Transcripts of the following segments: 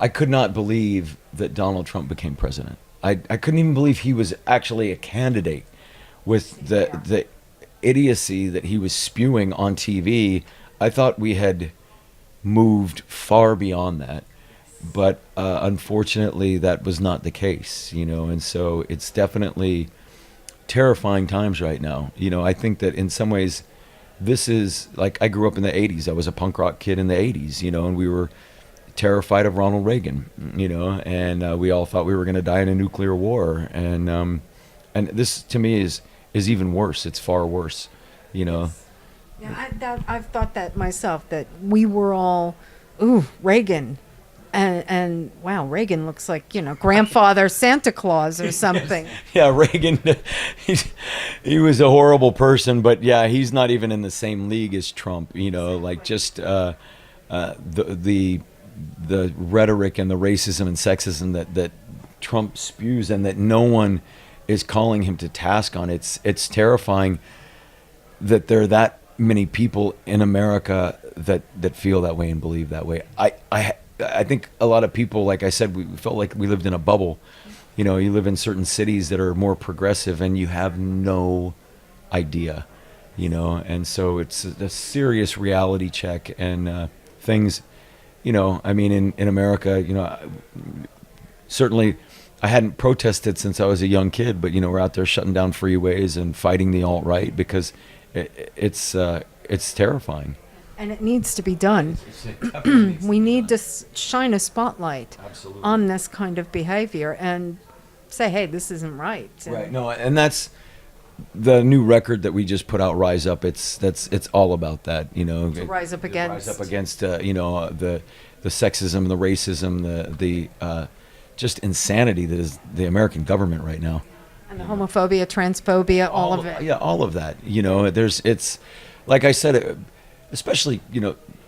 I could not believe that Donald Trump became president. I couldn't even believe he was actually a candidate with the idiocy that he was spewing on TV. I thought we had moved far beyond that, but unfortunately that was not the case, and so it's definitely terrifying times right now. I think that in some ways this is like, I grew up in the 80s. I was a punk rock kid in the 80s, and we were terrified of Ronald Reagan, and we all thought we were going to die in a nuclear war, and this to me is even worse. It's far worse, Yeah, I've thought that myself, that we were all, ooh, Reagan. And wow, Reagan looks like, grandfather Santa Claus or something. Yeah, Reagan, he was a horrible person, but yeah, he's not even in the same league as Trump, like just the rhetoric and the racism and sexism that Trump spews, and that no one is calling him to task on. It's terrifying that there are that many people in America that feel that way and believe that way. I think a lot of people, like I said, we felt like we lived in a bubble. You live in certain cities that are more progressive and you have no idea, and so it's a serious reality check, and things, I mean, in America, certainly I hadn't protested since I was a young kid, but, we're out there shutting down freeways and fighting the alt-right because it's terrifying. And it needs to be done. We need to shine a spotlight Absolutely. on this kind of behavior and say, hey, this isn't right. Right. No, and that's the new record that we just put out, Rise Up. It's all about that, To rise up against. Rise up against, the sexism, the racism, the just insanity that is the American government right now. And the homophobia, transphobia, all of it. Yeah, all of that. It's like I said, especially,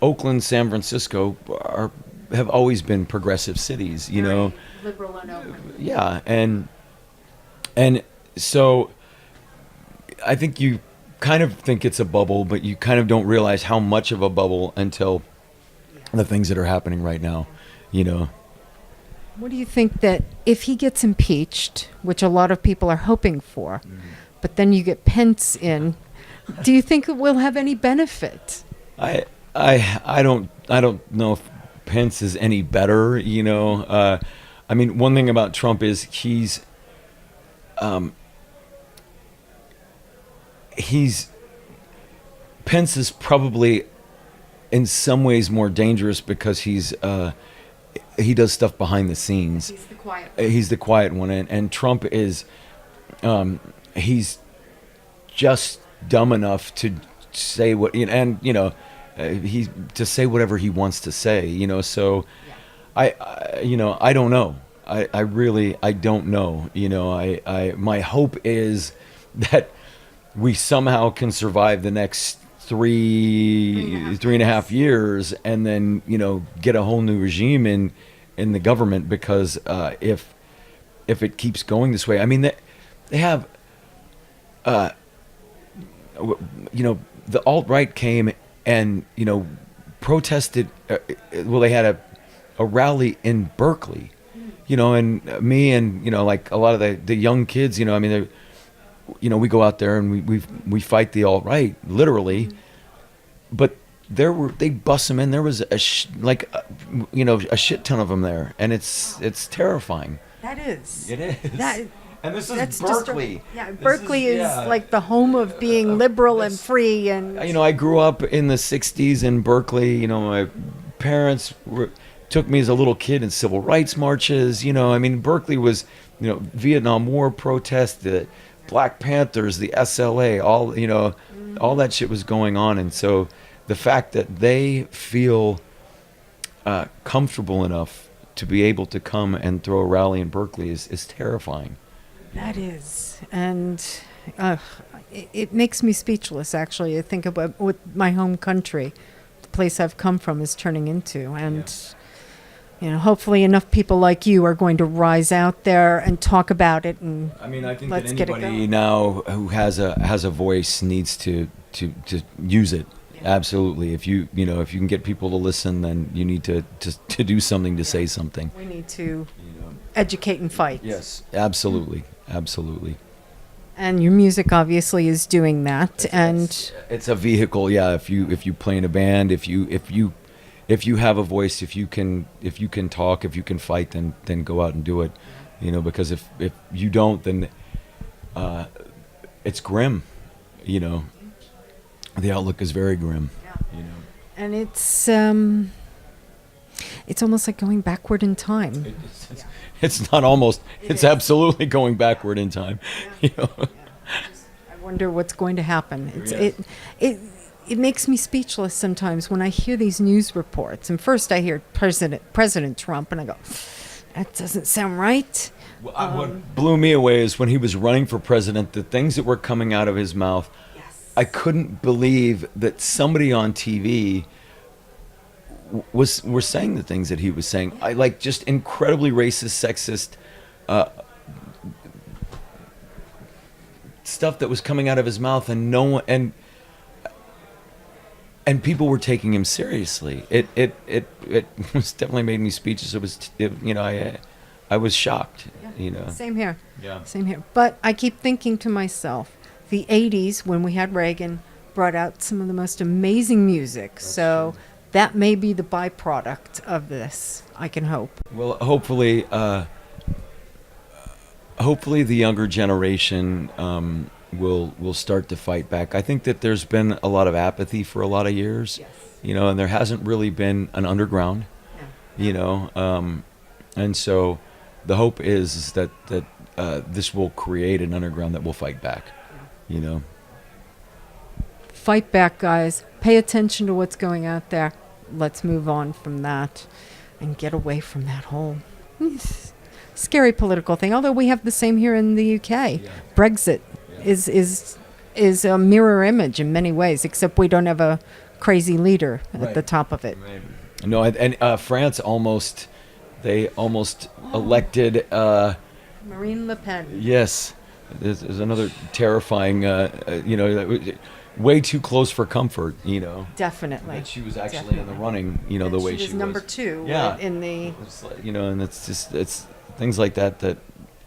Oakland, San Francisco have always been progressive cities, Very liberal and open. Yeah, and so I think you kind of think it's a bubble, but you kind of don't realize how much of a bubble until the things that are happening right now, What do you think that if he gets impeached, which a lot of people are hoping for, but then you get Pence in, do you think it will have any benefit? I don't know if Pence is any better, I mean, one thing about Trump is he's Pence is probably in some ways more dangerous because he does stuff behind the scenes. He's the quiet one. He's the quiet one, and Trump is he's just dumb enough to say what, and he to say whatever he wants to say, so yeah. I don't know. I really don't know. My hope is that we somehow can survive the next three and a half years, and then get a whole new regime in the government, because if it keeps going this way, I mean, they have the alt-right came and protested. Well, they had a rally in Berkeley, and me and like a lot of the young kids, I mean, we go out there and we fight the alt-right literally, but they bust them in. There was a shit ton of them there, and it's terrifying. That is. It is. And this is Berkeley. Berkeley is like the home of being liberal and free. And I grew up in the '60s in Berkeley. My parents took me as a little kid in civil rights marches. I mean, Berkeley was, Vietnam War protests, the Black Panthers, the SLA, all that shit was going on, and so the fact that they feel comfortable enough to be able to come and throw a rally in Berkeley is terrifying. That is, and it makes me speechless, actually. I think about what my home country, the place I've come from, is turning into, and hopefully enough people like you are going to rise out there and talk about it. And I mean, I think let's that get it anybody going. now who has a voice needs to use it, absolutely. If you if you can get people to listen, then you need to do something to say something. We need to You know. educate and fight. Yes, absolutely, absolutely. And your music obviously is doing that. And It's a vehicle, yeah. If you play in a band, if you have a voice, if you can talk, if you can fight, then go out and do it. Because if you don't, then it's grim. The outlook is very grim. and it's almost like going backward in time. It's not almost. It's absolutely going backward in time. I wonder what's going to happen. Yes. It makes me speechless sometimes when I hear these news reports. And first I hear President Trump, and I go, that doesn't sound right. What blew me away is when he was running for president, the things that were coming out of his mouth. Yes. I couldn't believe that somebody on TV were saying the things that he was saying. I like just incredibly racist, sexist stuff that was coming out of his mouth, and no one and people were taking him seriously. It was definitely made me speechless. I was shocked. Same here. Yeah. Same here. But I keep thinking to myself, the 80s, when we had Reagan, brought out some of the most amazing music. So that may be the byproduct of this, I can hope. Well, hopefully the younger generation will start to fight back. I think that there's been a lot of apathy for a lot of years, and there hasn't really been an underground, and so the hope is that this will create an underground that will fight back, Fight back, guys. Pay attention to what's going out there. Let's move on from that and get away from that whole scary political thing. Although we have the same here in the UK. Yeah. Brexit is a mirror image in many ways, except we don't have a crazy leader at the top of it. Right. No, and France almost elected. Marine Le Pen. Yes, there's another terrifying. Way too close for comfort. Definitally. That she was actually in the running. The way she was number 2. Yeah. In the. It's like, and it's things like that that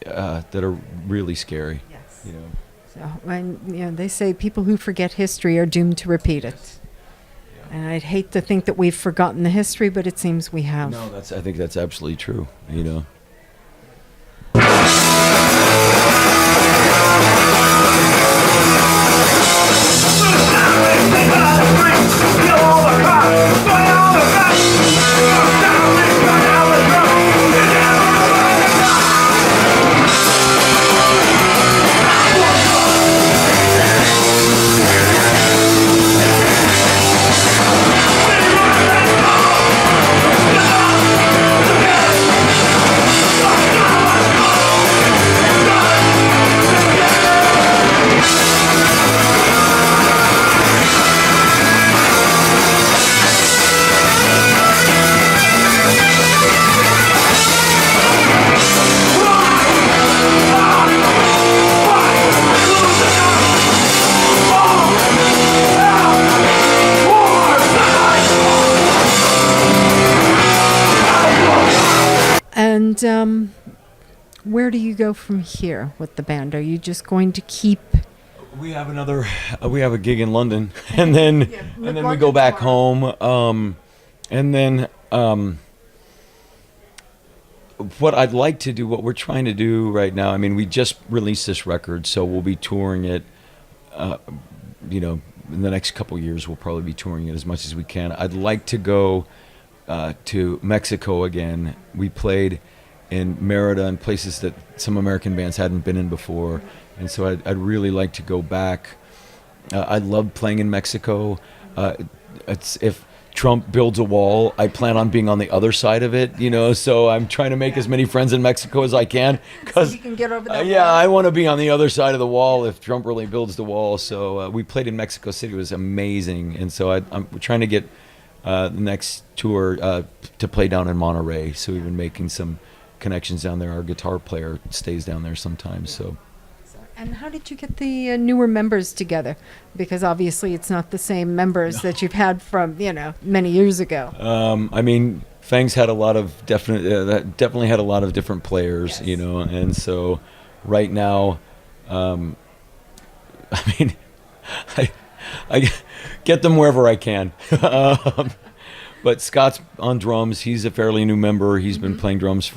are really scary. Yes. You know. So, and they say people who forget history are doomed to repeat it. And I'd hate to think that we've forgotten the history, but it seems we have. No, I think that's absolutely true. And where do you go from here with the band? Are you just going to keep? We have a gig in London, and then we go back home, and then what I'd like to do, what we're trying to do right now. I mean, we just released this record, so we'll be touring it. In the next couple years, we'll probably be touring it as much as we can. I'd like to go to Mexico again. We played in Merida and places that some American bands hadn't been in before, and so I'd really like to go back. I love playing in Mexico. If Trump builds a wall, I plan on being on the other side of it, so I'm trying to make as many friends in Mexico as I can, because So you can get over that wall. I want to be on the other side of the wall if Trump really builds the wall. So we played in Mexico City. It was amazing, and so I'm trying to get the next tour to play down in Monterey. So we've been making some connections down there. Our guitar player stays down there sometimes. So And how did you get the newer members together? Because obviously it's not the same members that you've had from, many years ago. I mean, Fang's had a lot of definitely had a lot of different players, Yes. and so right now, I mean, I get them wherever I can. But Scott's on drums. He's a fairly new member. He's been playing drums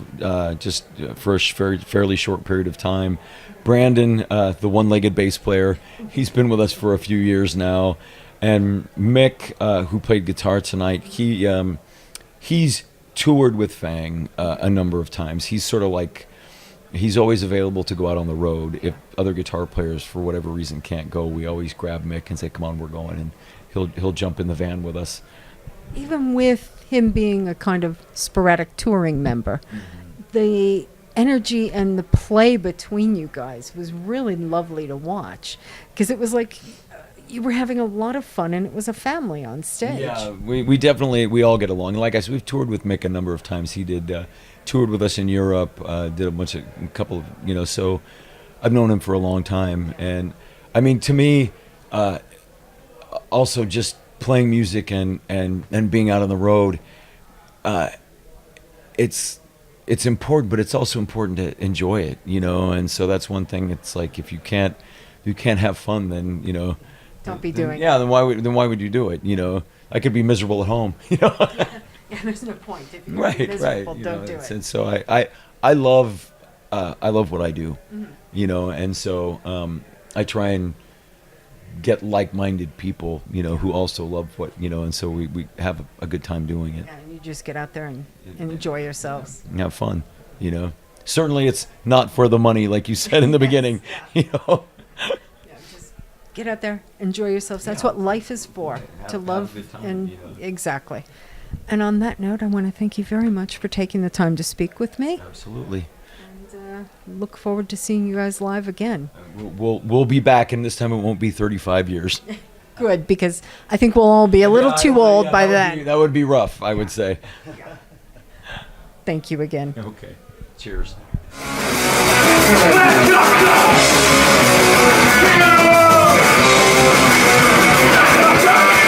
just for a fairly short period of time. Brandon, the one-legged bass player, he's been with us for a few years now. And Mick, who played guitar tonight, he's toured with Fang a number of times. He's sort of like, he's always available to go out on the road. If other guitar players, for whatever reason, can't go, we always grab Mick and say, come on, we're going. And he'll jump in the van with us. Even with him being a kind of sporadic touring member, the energy and the play between you guys was really lovely to watch, because it was like you were having a lot of fun and it was a family on stage. Yeah, we definitely, we all get along. Like I said, we've toured with Mick a number of times. He did toured with us in Europe, did a couple of, so I've known him for a long time. And I mean, to me, also just playing music and being out on the road, it's important, but it's also important to enjoy it, and so that's one thing. It's like, if you can't have fun, then Don't be doing then why would you do it? I could be miserable at home. Yeah, there's no point. If you're Right, miserable, right. don't do it. And so I love what I do, and so I try and get like-minded people, who also love what, and so we have a good time doing it. Yeah, and you just get out there and enjoy yourselves. And have fun, Certainly it's not for the money, like you said in the beginning, Yeah, just get out there, enjoy yourselves. That's what life is for, to love. a good time, And exactly. And on that note, I want to thank you very much for taking the time to speak with me. Absolutely. And look forward to seeing you guys live again. We'll be back, and this time it won't be 35 years. Good, because I think we'll all be a little too old by then. That would be rough, I would say. Thank you again. Okay. Cheers. Let's go!